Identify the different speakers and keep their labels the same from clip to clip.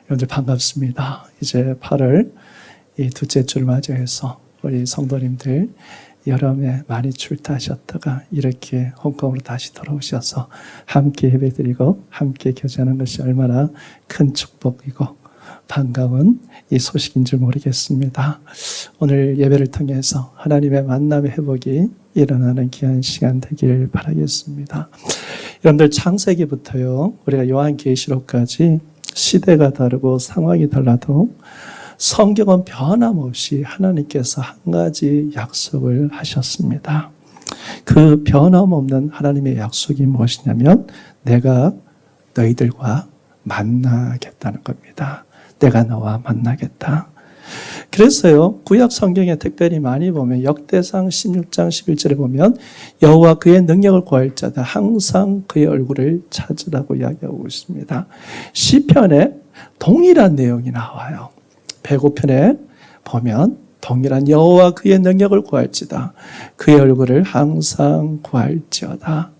Speaker 1: 여러분들 반갑습니다. 이제 8월 이 둘째 주를 맞이해서 우리 성도님들 여름에 많이 출타하셨다가 이렇게 홍콩으로 다시 돌아오셔서 함께 예배드리고 함께 교제하는 것이 얼마나 큰 축복이고 반가운 이 소식인 줄 모르겠습니다. 오늘 예배를 통해서 하나님의 만남의 회복이 일어나는 귀한 시간 되길 바라겠습니다. 여러분들 창세기부터요, 우리가 요한계시록까지 시대가 다르고 상황이 달라도 성경은 변함없이 하나님께서 한 가지 약속을 하셨습니다. 그 변함없는 하나님의 약속이 무엇이냐면 내가 너희들과 만나겠다는 겁니다. 내가 너와 만나겠다. 그래서요, 구약 성경에 특별히 많이 보면 역대상 16장 11절에 보면 여호와 그의 능력을 구할 자다 항상 그의 얼굴을 찾으라고 이야기하고 있습니다. 시편에 동일한 내용이 나와요. 105편에 보면 동일한 여호와 그의 능력을 구할지다 그의 얼굴을 항상 구할지어다.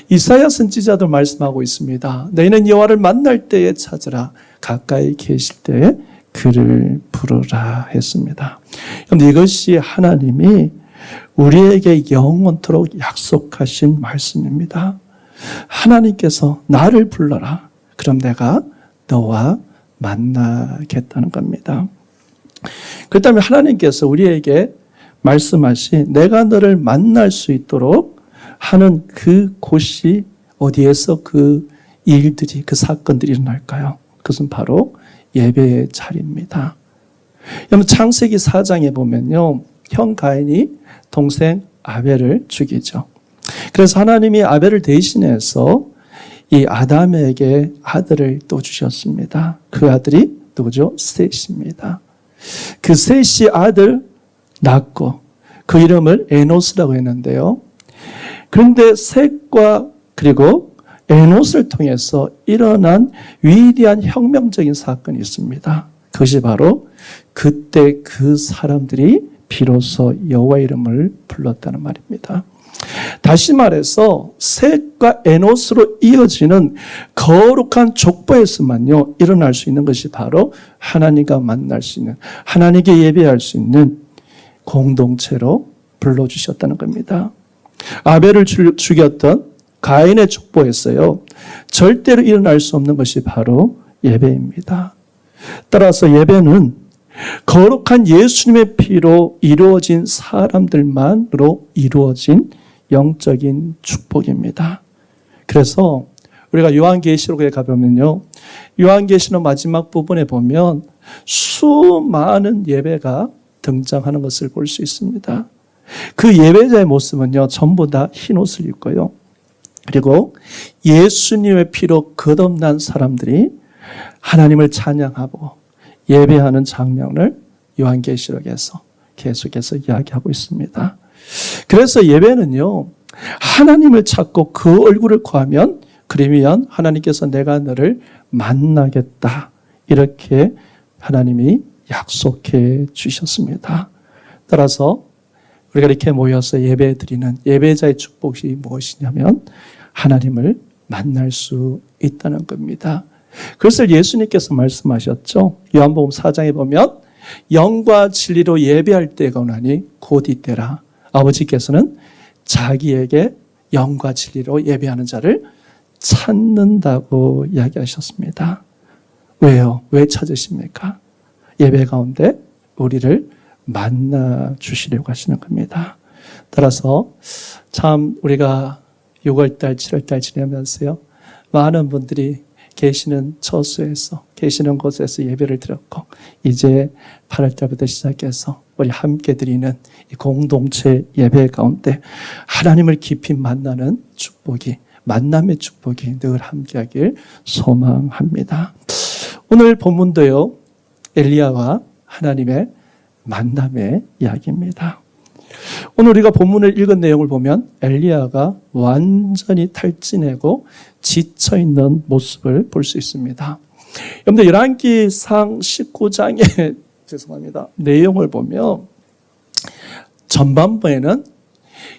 Speaker 1: 이사야 선지자도 말씀하고 있습니다. 너희는 여호와를 만날 때에 찾으라 가까이 계실 때에 그를 부르라 했습니다. 그런데 이것이 하나님이 우리에게 영원토록 약속하신 말씀입니다. 하나님께서 나를 불러라. 그럼 내가 너와 만나겠다는 겁니다. 그렇다면 하나님께서 우리에게 말씀하신 내가 너를 만날 수 있도록 하는 그 곳이 어디에서 그 일들이, 그 사건들이 일어날까요? 그것은 바로 예배의 자리입니다. 여러분 창세기 4장에 보면요, 형 가인이 동생 아벨을 죽이죠. 그래서 하나님이 아벨을 대신해서 이 아담에게 아들을 또 주셨습니다. 그 아들이 누구죠? 셋입니다. 그 셋이 아들 낳고 그 이름을 에노스라고 했는데요. 그런데 셋과 그리고 에노스를 통해서 일어난 위대한 혁명적인 사건이 있습니다. 그것이 바로 그때 그 사람들이 비로소 여호와 이름을 불렀다는 말입니다. 다시 말해서 셋과 에노스로 이어지는 거룩한 족보에서만요 일어날 수 있는 것이 바로 하나님과 만날 수 있는, 하나님께 예배할 수 있는 공동체로 불러주셨다는 겁니다. 아벨을 죽였던 가인의 족보에서요 절대로 일어날 수 없는 것이 바로 예배입니다. 따라서 예배는 거룩한 예수님의 피로 이루어진 사람들만으로 이루어진 영적인 축복입니다. 그래서 우리가 요한계시록에 가보면요, 요한계시록 마지막 부분에 보면 수많은 예배가 등장하는 것을 볼 수 있습니다. 그 예배자의 모습은요 전부 다 흰옷을 입고요, 그리고 예수님의 피로 거듭난 사람들이 하나님을 찬양하고 예배하는 장면을 요한계시록에서 계속해서 이야기하고 있습니다. 그래서 예배는요, 하나님을 찾고 그 얼굴을 구하면 그러면 하나님께서 내가 너를 만나겠다 이렇게 하나님이 약속해 주셨습니다. 따라서 우리가 이렇게 모여서 예배드리는 예배자의 축복이 무엇이냐면 하나님을 만날 수 있다는 겁니다. 그것을 예수님께서 말씀하셨죠. 요한복음 4장에 보면 영과 진리로 예배할 때가 오나니 곧 이때라. 아버지께서는 자기에게 영과 진리로 예배하는 자를 찾는다고 이야기하셨습니다. 왜요? 왜 찾으십니까? 예배 가운데 우리를 만나 주시려고 하시는 겁니다. 따라서 참 우리가 6월달, 7월달 지내면서요 많은 분들이 계시는 처소에서, 계시는 곳에서 예배를 드렸고 이제 8월달부터 시작해서 우리 함께 드리는 이 공동체 예배 가운데 하나님을 깊이 만나는 축복이, 만남의 축복이 늘 함께하길 소망합니다. 오늘 본문도요 엘리야와 하나님의 만남의 이야기입니다. 오늘 우리가 본문을 읽은 내용을 보면 엘리야가 완전히 탈진하고 지쳐있는 모습을 볼 수 있습니다. 여러분들 열왕기상 19장의 죄송합니다. 내용을 보면 전반부에는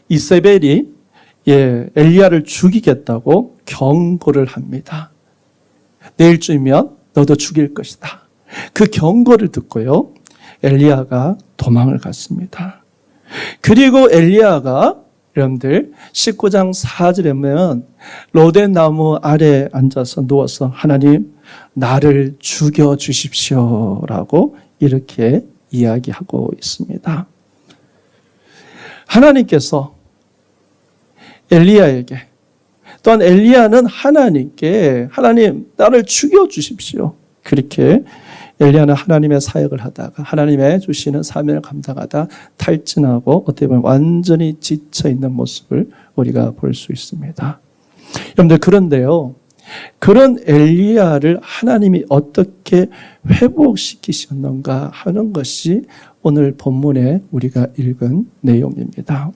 Speaker 1: 이세벨이 엘리야를 죽이겠다고 경고를 합니다. 내일쯤이면 너도 죽일 것이다. 그 경고를 듣고요, 엘리야가 도망을 갔습니다. 그리고 엘리야가 여러분들 19장 4절에 보면 로뎀 나무 아래 앉아서 누워서 하나님 나를 죽여 주십시오라고 이렇게 이야기하고 있습니다. 하나님께서 엘리야에게, 또한 엘리야는 하나님께 하나님 나를 죽여 주십시오, 그렇게 엘리야는 하나님의 사역을 하다가 하나님의 주시는 사명을 감당하다 탈진하고 어떻게 보면 완전히 지쳐있는 모습을 우리가 볼 수 있습니다. 여러분들, 그런데요, 그런 엘리야를 하나님이 어떻게 회복시키셨는가 하는 것이 오늘 본문에 우리가 읽은 내용입니다.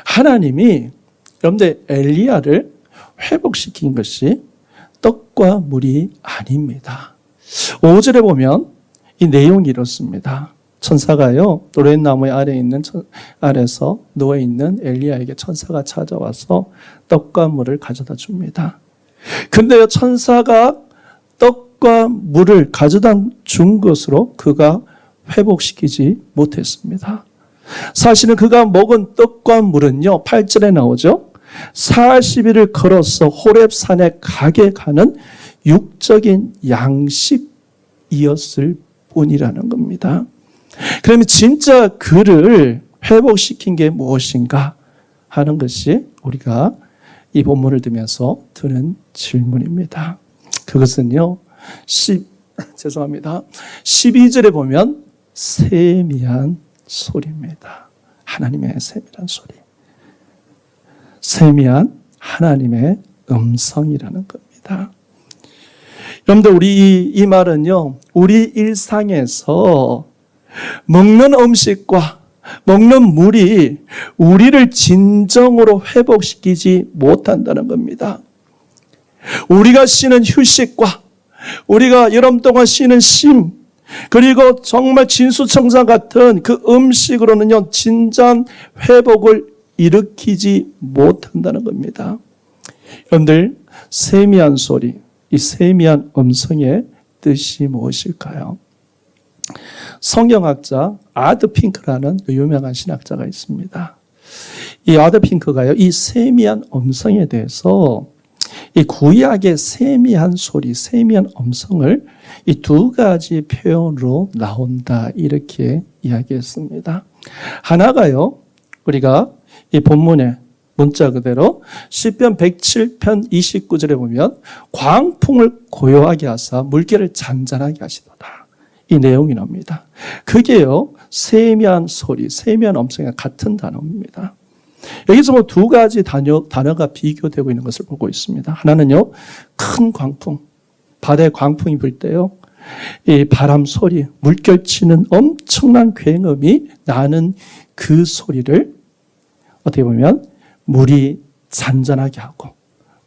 Speaker 1: 하나님이 여러분들 엘리야를 회복시킨 것이 떡과 물이 아닙니다. 5절에 보면 이 내용이 이렇습니다. 천사가요, 로뎀 나무 아래에서 누워있는 엘리야에게 천사가 찾아와서 떡과 물을 가져다 줍니다. 근데요, 천사가 떡과 물을 가져다 준 것으로 그가 회복시키지 못했습니다. 사실은 그가 먹은 떡과 물은요, 8절에 나오죠. 40일을 걸어서 호렙산에 가게 가는 육적인 양식이었을 뿐이라는 겁니다. 그러면 진짜 그를 회복시킨 게 무엇인가 하는 것이 우리가 이 본문을 들으면서 드는 질문입니다. 그것은요, 12절에 보면 세미한 소리입니다. 하나님의 세미한 소리. 세미한 하나님의 음성이라는 겁니다. 여러분들, 우리 이 말은요, 우리 일상에서 먹는 음식과 먹는 물이 우리를 진정으로 회복시키지 못한다는 겁니다. 우리가 쉬는 휴식과 우리가 여름 동안 쉬는 쉼, 그리고 정말 진수청산 같은 그 음식으로는요, 진정 회복을 일으키지 못한다는 겁니다. 여러분들, 세미한 소리, 이 세미한 음성의 뜻이 무엇일까요? 성경학자 아드 핑크라는 유명한 신학자가 있습니다. 이 아드 핑크가요, 이 세미한 음성에 대해서 이 구약의 세미한 소리, 세미한 음성을 이 두 가지 표현으로 나온다, 이렇게 이야기했습니다. 하나가요, 우리가 이 본문에 문자 그대로 시편 107편 29절에 보면 광풍을 고요하게 하사 물결을 잔잔하게 하시도다, 이 내용이 나옵니다. 그게요, 세미한 소리, 세미한 음성과 같은 단어입니다. 여기서 뭐 두 가지 단어가 비교되고 있는 것을 보고 있습니다. 하나는요, 큰 광풍, 바다에 광풍이 불 때요, 이 바람 소리, 물결 치는 엄청난 굉음이 나는 그 소리를 어떻게 보면 물이 잔잔하게 하고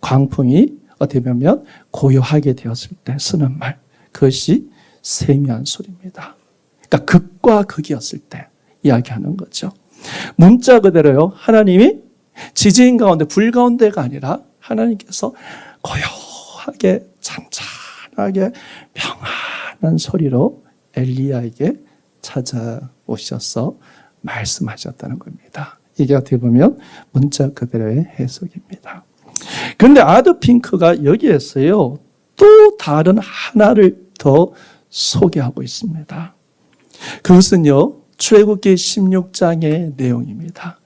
Speaker 1: 광풍이 어떻게 보면 고요하게 되었을 때 쓰는 말, 그것이 세미한 소리입니다. 그러니까 극과 극이었을 때 이야기하는 거죠. 문자 그대로요, 하나님이 지진 가운데, 불 가운데가 아니라 하나님께서 고요하게 잔잔하게 평안한 소리로 엘리야에게 찾아오셔서 말씀하셨다는 겁니다. 이게 어떻게 보면 문자 그대로의 해석입니다. 그런데 아드 핑크가 여기에서요, 또 다른 하나를 더 소개하고 있습니다. 그것은요, 출애굽기 16장의 내용입니다.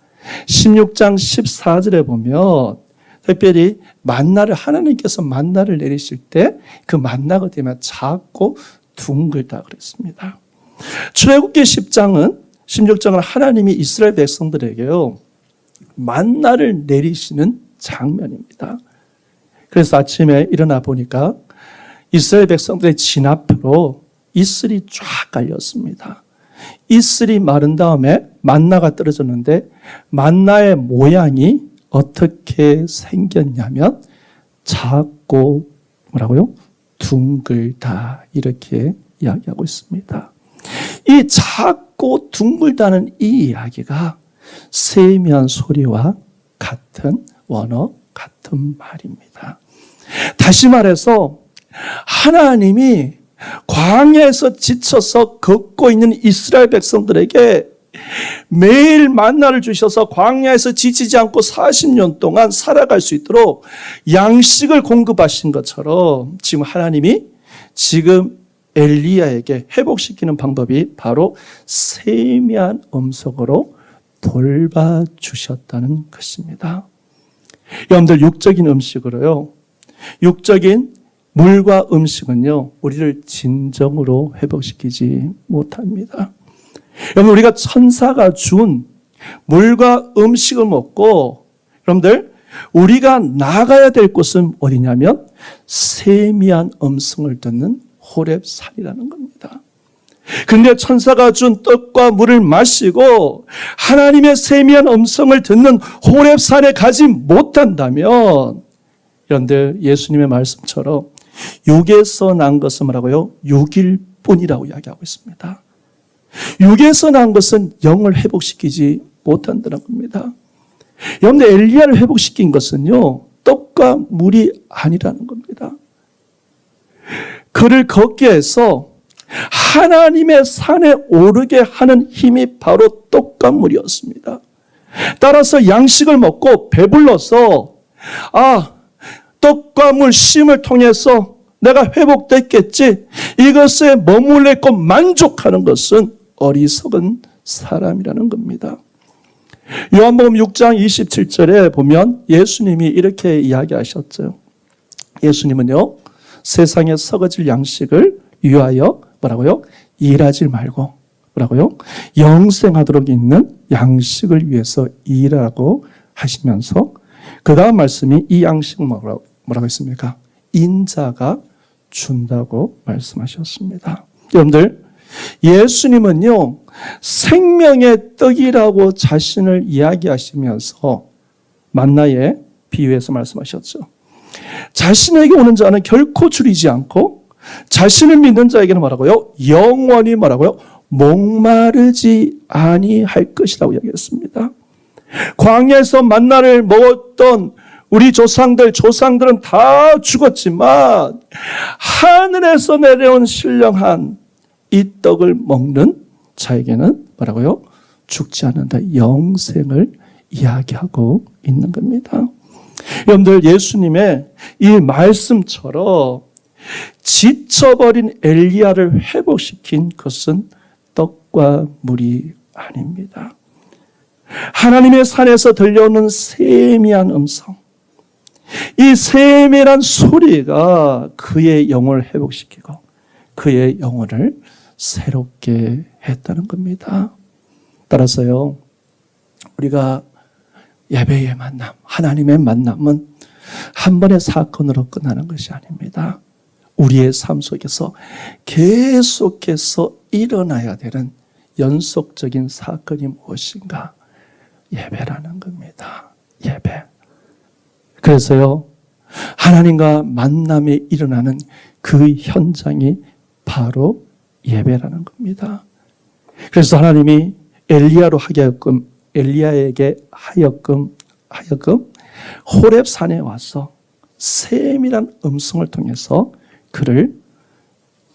Speaker 1: 16장 14절에 보면 특별히 만나를, 하나님께서 만나를 내리실 때 그 만나가 되면 작고 둥글다 그랬습니다. 출애굽기 16장은 하나님이 이스라엘 백성들에게요, 만나를 내리시는 장면입니다. 그래서 아침에 일어나 보니까 이스라엘 백성들의 진 앞으로 이슬이 쫙 깔렸습니다. 이슬이 마른 다음에 만나가 떨어졌는데 만나의 모양이 어떻게 생겼냐면 작고 뭐라고요? 둥글다, 이렇게 이야기하고 있습니다. 이 작고 둥글다는 이 이야기가 세미한 소리와 같은 원어, 같은 말입니다. 다시 말해서 하나님이 광야에서 지쳐서 걷고 있는 이스라엘 백성들에게 매일 만나를 주셔서 광야에서 지치지 않고 40년 동안 살아갈 수 있도록 양식을 공급하신 것처럼 지금 하나님이 지금 엘리야에게 회복시키는 방법이 바로 세미한 음성으로 돌봐주셨다는 것입니다. 여러분들, 육적인 음식으로요, 육적인 물과 음식은요, 우리를 진정으로 회복시키지 못합니다. 여러분, 우리가 천사가 준 물과 음식을 먹고, 여러분들, 우리가 나가야 될 곳은 어디냐면 세미한 음성을 듣는 호렙산이라는 겁니다. 그런데 천사가 준 떡과 물을 마시고 하나님의 세미한 음성을 듣는 호렙산에 가지 못한다면, 여러분들, 예수님의 말씀처럼 육에서 난 것은 뭐라고요? 육일 뿐이라고 이야기하고 있습니다. 육에서 난 것은 영을 회복시키지 못한다는 겁니다. 여러분들, 엘리야를 회복시킨 것은요, 떡과 물이 아니라는 겁니다. 그를 걷게 해서 하나님의 산에 오르게 하는 힘이 바로 떡과 물이었습니다. 따라서 양식을 먹고 배불러서 떡과 물 쉼을 통해서 내가 회복됐겠지, 이것에 머물러 있고 만족하는 것은 어리석은 사람이라는 겁니다. 요한복음 6장 27절에 보면 예수님이 이렇게 이야기하셨죠. 예수님은요, 세상에 썩어질 양식을 위하여 뭐라고요? 일하지 말고 뭐라고요? 영생하도록 있는 양식을 위해서 일하라고 하시면서 그 다음 말씀이 이 양식은 뭐라고 했습니까? 인자가 준다고 말씀하셨습니다. 여러분들, 예수님은요, 생명의 떡이라고 자신을 이야기하시면서 만나에 비유해서 말씀하셨죠. 자신에게 오는 자는 결코 줄이지 않고 자신을 믿는 자에게는 뭐라고요? 영원히 뭐라고요? 목마르지 아니할 것이라고 이야기했습니다. 광야에서 만나를 먹었던 우리 조상들은 다 죽었지만 하늘에서 내려온 신령한 이 떡을 먹는 자에게는 뭐라고요? 죽지 않는다. 영생을 이야기하고 있는 겁니다. 여러분들, 예수님의 이 말씀처럼 지쳐버린 엘리야를 회복시킨 것은 떡과 물이 아닙니다. 하나님의 산에서 들려오는 세미한 음성, 이 세밀한 소리가 그의 영혼을 회복시키고 그의 영혼을 새롭게 했다는 겁니다. 따라서요, 우리가 예배의 만남, 하나님의 만남은 한 번의 사건으로 끝나는 것이 아닙니다. 우리의 삶 속에서 계속해서 일어나야 되는 연속적인 사건이 무엇인가? 예배라는 겁니다. 예배. 그래서요, 하나님과 만남이 일어나는 그 현장이 바로 예배라는 겁니다. 그래서 하나님이 엘리야에게 하여금 호렙산에 와서 세밀한 음성을 통해서 그를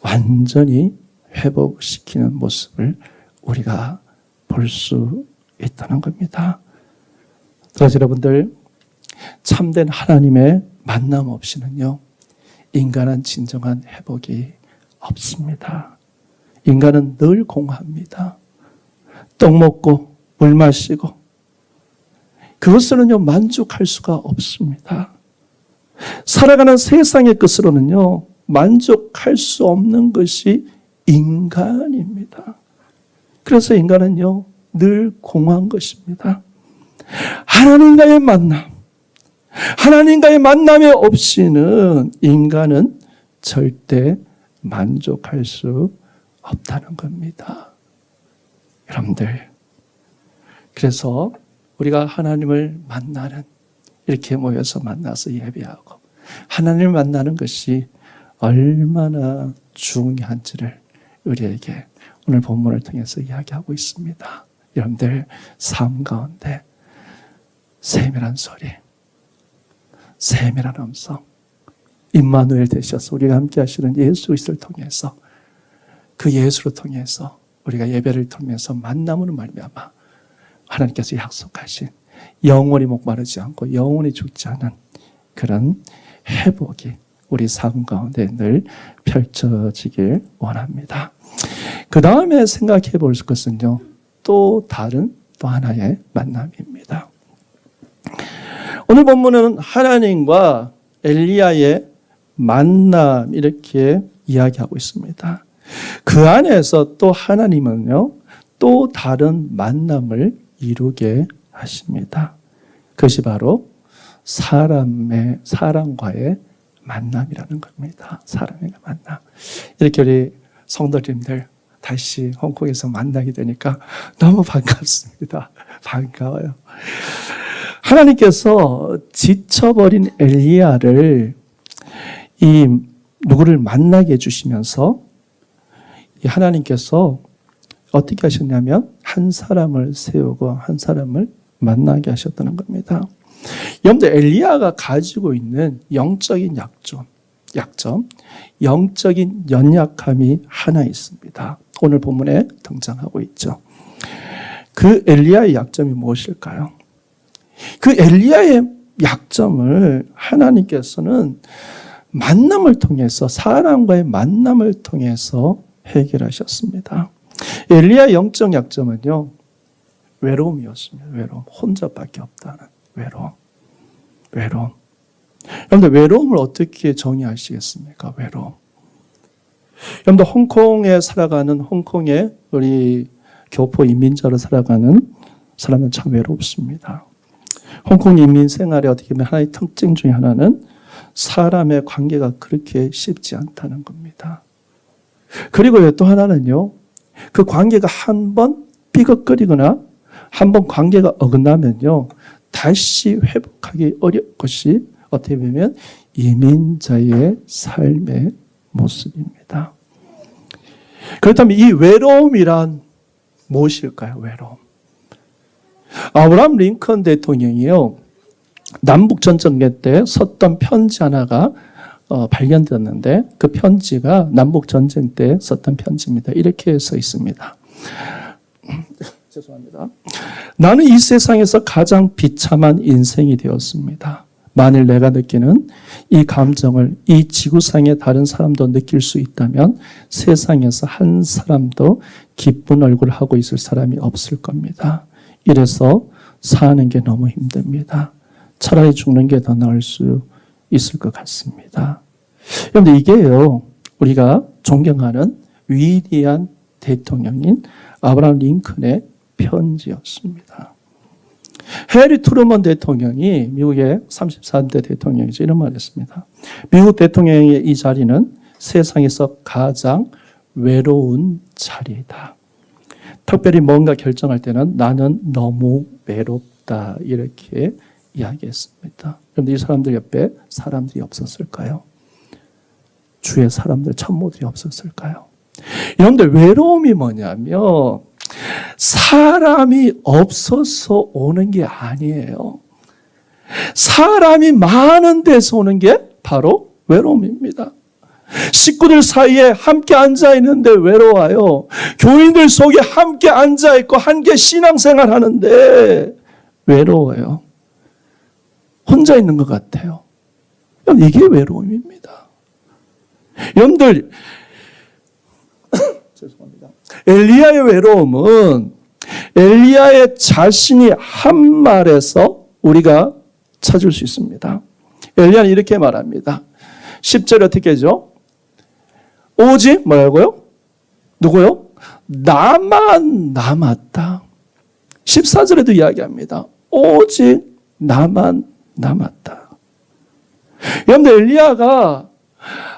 Speaker 1: 완전히 회복시키는 모습을 우리가 볼 수 있다는 겁니다. 그래서 여러분들, 참된 하나님의 만남 없이는요, 인간은 진정한 회복이 없습니다. 인간은 늘 공허합니다. 떡 먹고 물 마시고 그것으로는요, 만족할 수가 없습니다. 살아가는 세상의 것으로는요, 만족할 수 없는 것이 인간입니다. 그래서 인간은요, 늘 공허한 것입니다. 하나님과의 만남이 없이는 인간은 절대 만족할 수 없다는 겁니다. 여러분들, 그래서 우리가 하나님을 만나는, 이렇게 모여서 만나서 예배하고 하나님을 만나는 것이 얼마나 중요한지를 우리에게 오늘 본문을 통해서 이야기하고 있습니다. 여러분들, 삶 가운데 세밀한 소리, 세밀한 음성, 임마누엘 되셔서 우리가 함께 하시는 예수 그리스도를 통해서, 그 예수를 통해서 우리가 예배를 통해서 만남으로 말미암아 하나님께서 약속하신 영원히 목마르지 않고 영원히 죽지 않은 그런 회복이 우리 삶 가운데 늘 펼쳐지길 원합니다. 그 다음에 생각해 볼 것은요, 또 다른 또 하나의 만남입니다. 오늘 본문은 하나님과 엘리야의 만남 이렇게 이야기하고 있습니다. 그 안에서 또 하나님은요, 또 다른 만남을 이루게 하십니다. 그것이 바로 사람과의 만남이라는 겁니다. 사람의 만남. 이렇게 우리 성도님들 다시 홍콩에서 만나게 되니까 너무 반갑습니다. 반가워요. 하나님께서 지쳐버린 엘리야를 누구를 만나게 해주시면서 하나님께서 어떻게 하셨냐면 한 사람을 세우고 한 사람을 만나게 하셨다는 겁니다. 여러분들, 엘리야가 가지고 있는 영적인 약점, 영적인 연약함이 하나 있습니다. 오늘 본문에 등장하고 있죠. 그 엘리야의 약점이 무엇일까요? 그 엘리야의 약점을 하나님께서는 만남을 통해서, 사람과의 만남을 통해서 해결하셨습니다. 엘리야의 영적 약점은요, 외로움이었습니다. 외로움. 혼자밖에 없다는 외로움. 여러분들, 외로움을 어떻게 정의하시겠습니까? 외로움. 여러분들, 홍콩에 살아가는, 홍콩에 우리 교포 이민자로 살아가는 사람은 참 외롭습니다. 홍콩 이민 생활의 어떻게 보면 하나의 특징 중에 하나는 사람의 관계가 그렇게 쉽지 않다는 겁니다. 그리고 또 하나는요, 그 관계가 한번 삐걱거리거나 한번 관계가 어긋나면요, 다시 회복하기 어려운 것이 어떻게 보면 이민자의 삶의 모습입니다. 그렇다면 이 외로움이란 무엇일까요? 외로움. 아브라함 링컨 대통령이요, 남북전쟁 때 썼던 편지 하나가 발견됐는데, 그 편지가 남북전쟁 때 썼던 편지입니다. 이렇게 써 있습니다. 죄송합니다. 나는 이 세상에서 가장 비참한 인생이 되었습니다. 만일 내가 느끼는 이 감정을 이 지구상의 다른 사람도 느낄 수 있다면 세상에서 한 사람도 기쁜 얼굴을 하고 있을 사람이 없을 겁니다. 이래서 사는 게 너무 힘듭니다. 차라리 죽는 게 더 나을 수 있을 것 같습니다. 그런데 이게요, 우리가 존경하는 위대한 대통령인 아브라함 링컨의 편지였습니다. 해리 트루먼 대통령이 미국의 34대 대통령이죠. 이런 말을 했습니다. 미국 대통령의 이 자리는 세상에서 가장 외로운 자리이다. 특별히 뭔가 결정할 때는 나는 너무 외롭다, 이렇게 이야기했습니다. 그런데 이 사람들 옆에 사람들이 없었을까요? 주의 사람들, 천모들이 없었을까요? 여러분들, 외로움이 뭐냐면 사람이 없어서 오는 게 아니에요. 사람이 많은 데서 오는 게 바로 외로움입니다. 식구들 사이에 함께 앉아있는데 외로워요. 교인들 속에 함께 앉아있고 함께 신앙생활 하는데 외로워요. 혼자 있는 것 같아요. 이게 외로움입니다. 여러분들, 죄송합니다. 엘리야의 외로움은 엘리야의 자신이 한 말에서 우리가 찾을 수 있습니다. 엘리야는 이렇게 말합니다. 10절에 어떻게 하죠? 오직 뭐라고요? 누구요? 나만 남았다. 14절에도 이야기합니다. 오직 나만 남았다. 여러분들, 엘리야가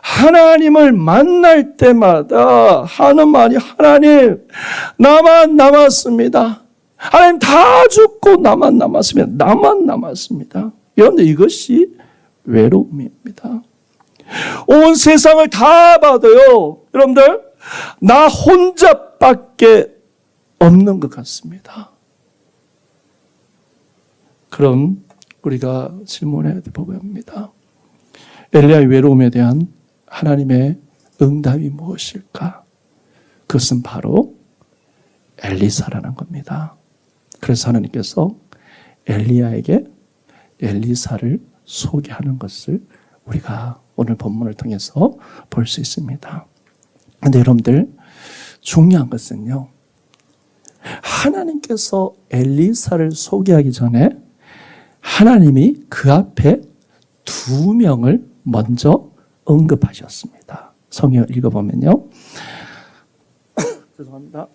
Speaker 1: 하나님을 만날 때마다 하는 말이, 하나님, 나만 남았습니다. 하나님, 다 죽고 나만 남았습니다. 나만 남았습니다. 여러분들, 이것이 외로움입니다. 온 세상을 다 봐도요, 여러분들, 나 혼자밖에 없는 것 같습니다. 그럼 우리가 질문해야 될 부분입니다. 엘리야의 외로움에 대한 하나님의 응답이 무엇일까? 그것은 바로 엘리사라는 겁니다. 그래서 하나님께서 엘리야에게 엘리사를 소개하는 것을 우리가 오늘 본문을 통해서 볼 수 있습니다. 그런데 여러분들, 중요한 것은요, 하나님께서 엘리사를 소개하기 전에 하나님이 그 앞에 2명을 먼저 언급하셨습니다. 성경을 읽어보면요, 죄송합니다.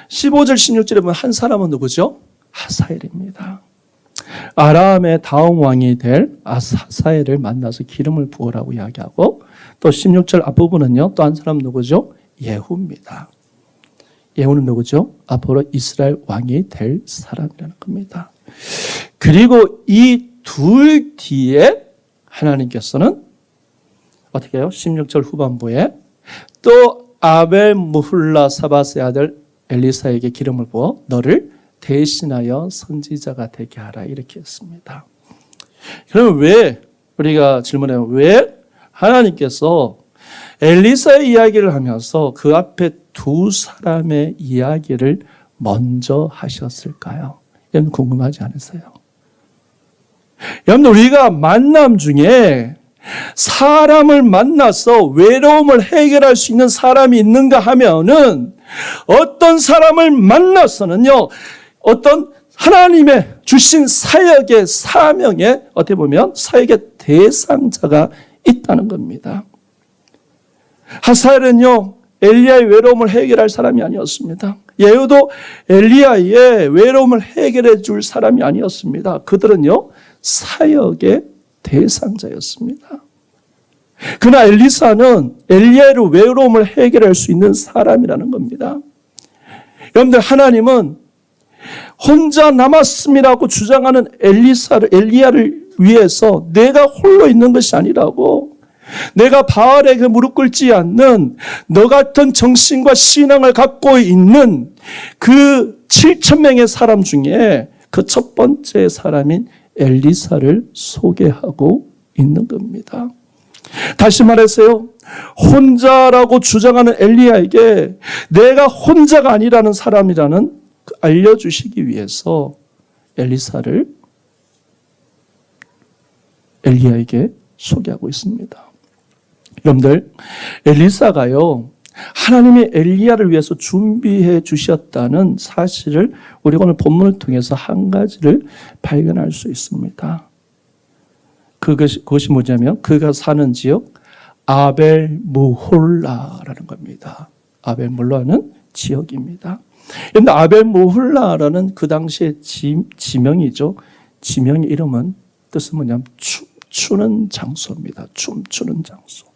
Speaker 1: 15절 16절에 보면 한 사람은 누구죠? 하사엘입니다. 아람의 다음 왕이 될 하사엘을 만나서 기름을 부으라고 이야기하고, 또 16절 앞부분은요, 또 한 사람 누구죠? 예후입니다. 예후는 누구죠? 앞으로 이스라엘 왕이 될 사람이라는 겁니다. 그리고 이 둘 뒤에 하나님께서는 어떻게 해요? 16절 후반부에 또 아벨 무훌라 사바스의 아들 엘리사에게 기름을 부어 너를 대신하여 선지자가 되게 하라, 이렇게 했습니다. 그러면 왜, 우리가 질문해요. 왜 하나님께서 엘리사의 이야기를 하면서 그 앞에 2 사람의 이야기를 먼저 하셨을까요? 여러분 궁금하지 않으세요? 여러분, 우리가 만남 중에 사람을 만나서 외로움을 해결할 수 있는 사람이 있는가 하면은, 어떤 사람을 만나서는요, 어떤 하나님의 주신 사역의 사명에, 어떻게 보면 사역의 대상자가 있다는 겁니다. 하사엘은요, 엘리야의 외로움을 해결할 사람이 아니었습니다. 예후도 엘리야의 외로움을 해결해 줄 사람이 아니었습니다. 그들은요, 사역의 대상자였습니다. 그러나 엘리사는 엘리야의 외로움을 해결할 수 있는 사람이라는 겁니다. 여러분들, 하나님은 혼자 남았음이라고 주장하는 엘리야를 위해서 내가 홀로 있는 것이 아니라고, 내가 바알에게 무릎 꿇지 않는 너 같은 정신과 신앙을 갖고 있는 그 7,000명의 사람 중에 그 첫 번째 사람인 엘리사를 소개하고 있는 겁니다. 다시 말해서요, 혼자라고 주장하는 엘리야에게 내가 혼자가 아니라는 사람이라는 알려주시기 위해서 엘리사를 엘리야에게 소개하고 있습니다. 여러분들, 엘리사가요, 하나님이 엘리야를 위해서 준비해 주셨다는 사실을 우리가 오늘 본문을 통해서 한 가지를 발견할 수 있습니다. 그것이 뭐냐면, 그가 사는 지역 아벨 무홀라라는 겁니다. 아벨 무홀라는 지역입니다. 그런데 아벨 무홀라라는 그 당시의 지명이죠. 지명의 이름은, 뜻은 뭐냐면 춤추는 장소입니다. 춤추는 장소.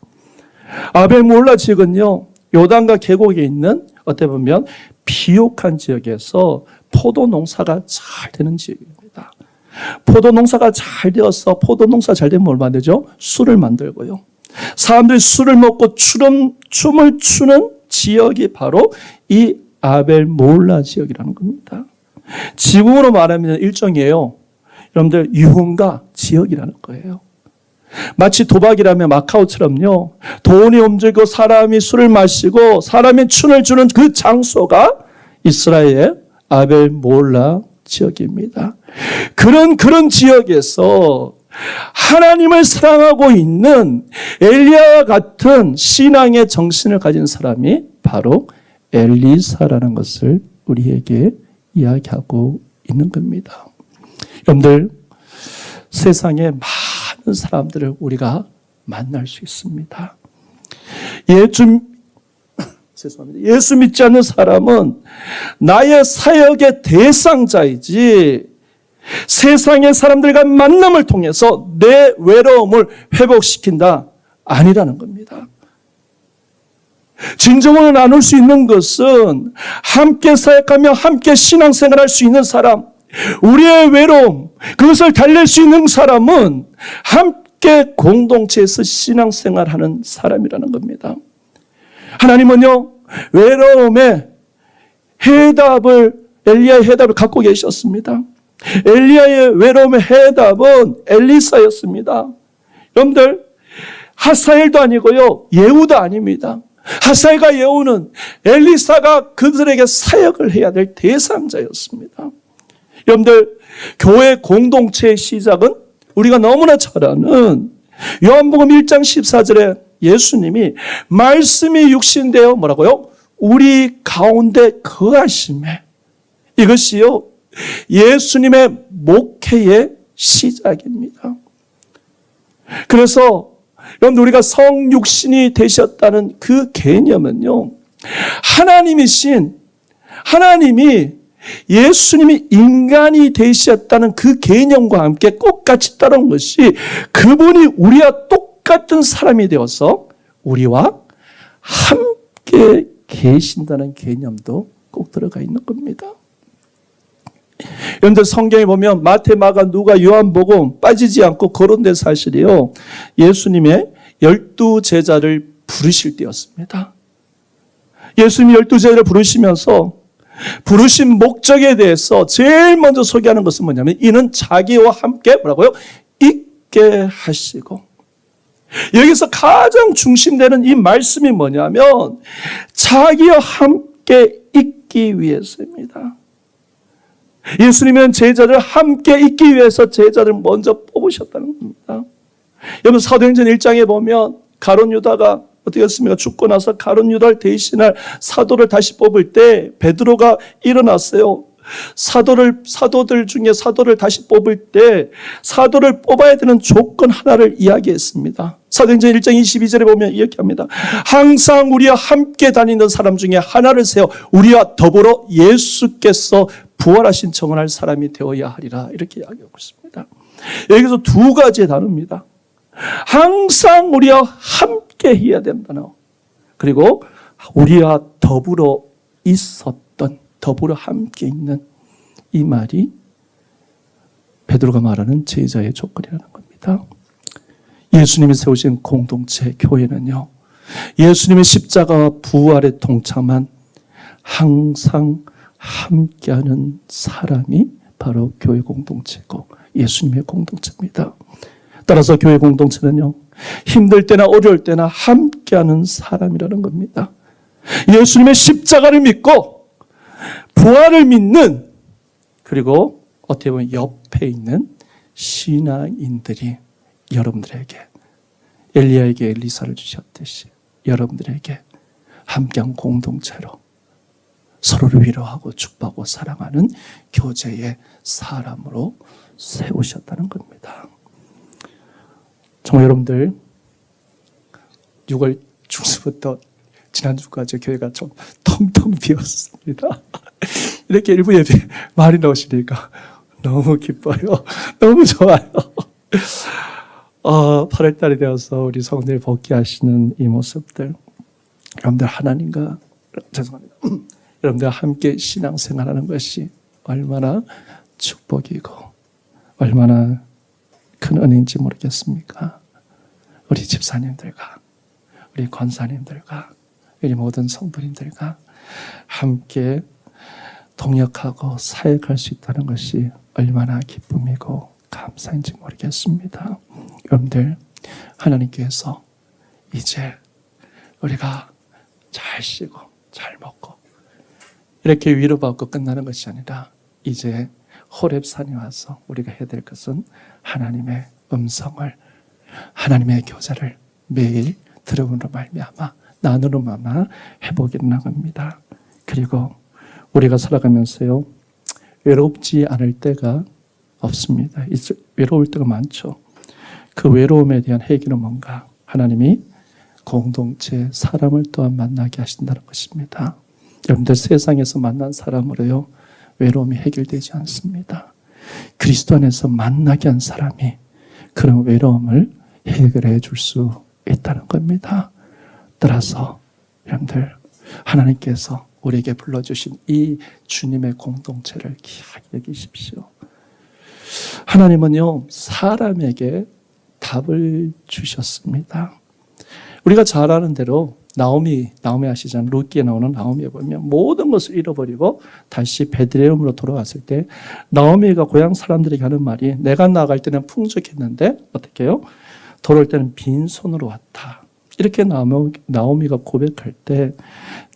Speaker 1: 아벨 무홀라 지역은요, 요단강 계곡에 있는 어떻게 보면 비옥한 지역에서 포도 농사가 잘 되는 지역입니다. 포도 농사가 잘 되어서, 포도 농사 잘 되면 얼마 되죠? 술을 만들고요. 사람들이 술을 먹고 춤을 추는 지역이 바로 이 아벨 무홀라 지역이라는 겁니다. 지붕으로 말하면 일종이에요. 여러분들, 유흥가 지역이라는 거예요. 마치 도박이라면 마카오처럼요, 돈이 움직이고 사람이 술을 마시고 사람이 춤을 추는 그 장소가 이스라엘의 아벨 무홀라 지역입니다. 그런 지역에서 하나님을 사랑하고 있는 엘리야와 같은 신앙의 정신을 가진 사람이 바로 엘리사라는 것을 우리에게 이야기하고 있는 겁니다. 여러분들, 세상에 많은 사람들을 우리가 만날 수 있습니다. 예수 믿지 않는 사람은 나의 사역의 대상자이지, 세상의 사람들과 만남을 통해서 내 외로움을 회복시킨다 아니라는 겁니다. 진정으로 나눌 수 있는 것은 함께 사역하며 함께 신앙생활할 수 있는 사람, 우리의 외로움, 그것을 달랠 수 있는 사람은 함께 공동체에서 신앙생활하는 사람이라는 겁니다. 하나님은요, 외로움의 해답을, 엘리야의 해답을 갖고 계셨습니다. 엘리야의 외로움의 해답은 엘리사였습니다. 여러분들, 하사엘도 아니고요. 예후도 아닙니다. 하사엘과 예후는 엘리사가 그들에게 사역을 해야 될 대상자였습니다. 여러분들, 교회 공동체의 시작은 우리가 너무나 잘 아는 요한복음 1장 14절에 예수님이 말씀이 육신되어 뭐라고요? 우리 가운데 거하심에, 이것이요 예수님의 목회의 시작입니다. 그래서 여러분, 우리가 성육신이 되셨다는 그 개념은요, 하나님이 예수님이 인간이 되셨다는 그 개념과 함께 똑같이 따라온 것이, 그분이 우리와 똑같은 사람이 되어서 우리와 함께 계신다는 개념도 꼭 들어가 있는 겁니다. 여러분들, 성경에 보면 마태, 마가, 누가, 요한복음 빠지지 않고 거론된 사실이요, 예수님의 12제자를 부르실 때였습니다. 예수님이 12제자를 부르시면서 부르신 목적에 대해서 제일 먼저 소개하는 것은 뭐냐면, 이는 자기와 함께 뭐라고요? 있게 하시고, 여기서 가장 중심되는 이 말씀이 뭐냐면 자기와 함께 있기 위해서입니다. 예수님은 제자를 함께 있기 위해서 제자를 먼저 뽑으셨다는 겁니다. 여러분, 사도행전 1장에 보면 가룟 유다가 어떻게 했습니까? 죽고 나서 가룟 유다를 대신할 사도를 다시 뽑을 때 베드로가 일어났어요. 사도들 중에 사도를 다시 뽑을 때 사도를 뽑아야 되는 조건 하나를 이야기했습니다. 사도행전 1장 22절에 보면 이렇게 합니다. 항상 우리와 함께 다니는 사람 중에 하나를 세워 우리와 더불어 예수께서 부활하신 청혼할 사람이 되어야 하리라, 이렇게 이야기하고 있습니다. 여기서 두 가지의 단어입니다. 항상 우리와 함께 해야 된다는, 그리고 우리와 더불어 있었던, 더불어 함께 있는, 이 말이 베드로가 말하는 제자의 조건이라는 겁니다. 예수님이 세우신 공동체 교회는요, 예수님의 십자가와 부활에 동참한 항상 함께하는 사람이 바로 교회 공동체고 예수님의 공동체입니다. 따라서 교회 공동체는요, 힘들 때나 어려울 때나 함께하는 사람이라는 겁니다. 예수님의 십자가를 믿고 부활을 믿는, 그리고 어떻게 보면 옆에 있는 신앙인들이 여러분들에게, 엘리야에게 엘리사를 주셨듯이 여러분들에게 함께한 공동체로 서로를 위로하고 축복하고 사랑하는 교제의 사람으로 세우셨다는 겁니다. 정말 여러분들, 6월 중순부터 지난주까지 교회가 좀 텅텅 비었습니다. 이렇게 일부 예배 말이 나오시니까 너무 기뻐요. 너무 좋아요. 8월달이 되어서 우리 성도들 복귀하시는 이 모습들, 여러분들 하나님과, 죄송합니다, 여러분들 함께 신앙생활하는 것이 얼마나 축복이고 얼마나 큰 은혜인지 모르겠습니까? 우리 집사님들과 우리 권사님들과 우리 모든 성도님들과 함께 동역하고 사역할 수 있다는 것이 얼마나 기쁨이고 감사인지 모르겠습니다. 여러분들, 하나님께서 이제 우리가 잘 쉬고 잘 먹고 이렇게 위로받고 끝나는 것이 아니라, 이제 호렙산에 와서 우리가 해야 될 것은 하나님의 음성을, 하나님의 교제를 매일 들음으로 말미암아 나누는 마마 회복이 나갑니다. 그리고 우리가 살아가면서요, 외롭지 않을 때가 없습니다. 외로울 때가 많죠. 그 외로움에 대한 해결은 뭔가? 하나님이 공동체 사람을 또한 만나게 하신다는 것입니다. 여러분들, 세상에서 만난 사람으로요 외로움이 해결되지 않습니다. 그리스도 안에서 만나게 한 사람이 그런 외로움을 해결해 줄 수 있다는 겁니다. 따라서 여러분들, 하나님께서 우리에게 불러주신 이 주님의 공동체를 귀하게 여기십시오. 하나님은요, 사람에게 답을 주셨습니다. 우리가 잘 아는 대로 나오미 아시잖아요. 룻기에 나오는 나오미에 보면 모든 것을 잃어버리고 다시 베들레헴으로 돌아왔을 때 나오미가 고향 사람들에게 하는 말이, 내가 나갈 때는 풍족했는데 어떻게 해요? 돌아올 때는 빈손으로 왔다. 이렇게 나오미가 고백할 때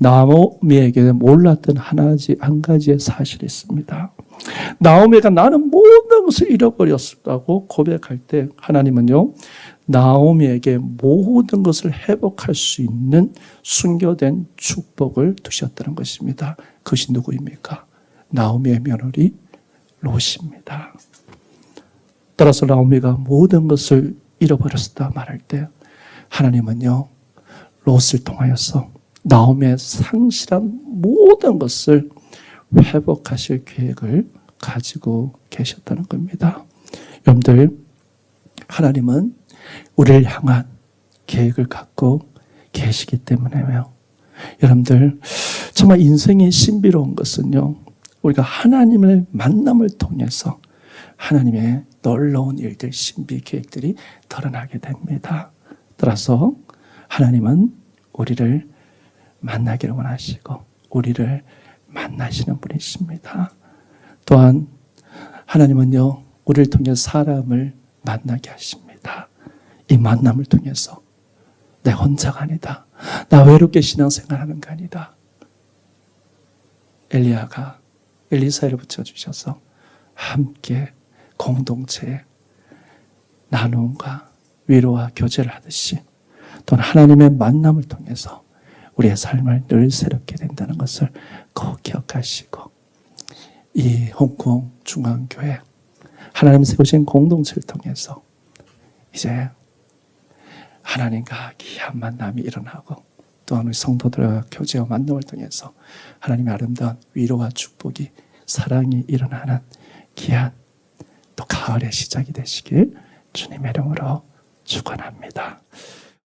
Speaker 1: 나오미에게 몰랐던 한 가지의 사실이 있습니다. 나오미가 나는 모든 것을 잃어버렸다고 고백할 때 하나님은요, 나오미에게 모든 것을 회복할 수 있는 순교된 축복을 두셨다는 것입니다. 그것이 누구입니까? 나오미의 며느리 롯입니다. 따라서 나오미가 모든 것을 잃어버렸다 말할 때 하나님은요, 롯을 통하여서 나오미의 상실한 모든 것을 회복하실 계획을 가지고 계셨다는 겁니다. 여러분들, 하나님은 우리를 향한 계획을 갖고 계시기 때문에요. 여러분들, 정말 인생이 신비로운 것은요, 우리가 하나님을 만남을 통해서 하나님의 놀라운 일들, 신비 계획들이 드러나게 됩니다. 따라서 하나님은 우리를 만나기를 원하시고 우리를 만나시는 분이십니다. 또한 하나님은요, 우리를 통해 사람을 만나게 하십니다. 이 만남을 통해서 내 혼자가 아니다. 나 외롭게 신앙생활하는 거 아니다. 엘리야가 엘리사를 붙여주셔서 함께 공동체에 나눔과 위로와 교제를 하듯이 또는 하나님의 만남을 통해서 우리의 삶을 늘 새롭게 된다는 것을 꼭 기억하시고, 이 홍콩 중앙교회 하나님 세우신 공동체를 통해서 이제 하나님과 귀한 만남이 일어나고, 또한 우리 성도들과 교제와 만남을 통해서 하나님의 아름다운 위로와 축복이, 사랑이 일어나는 귀한 또 가을의 시작이 되시길 주님의 이름으로 축원합니다.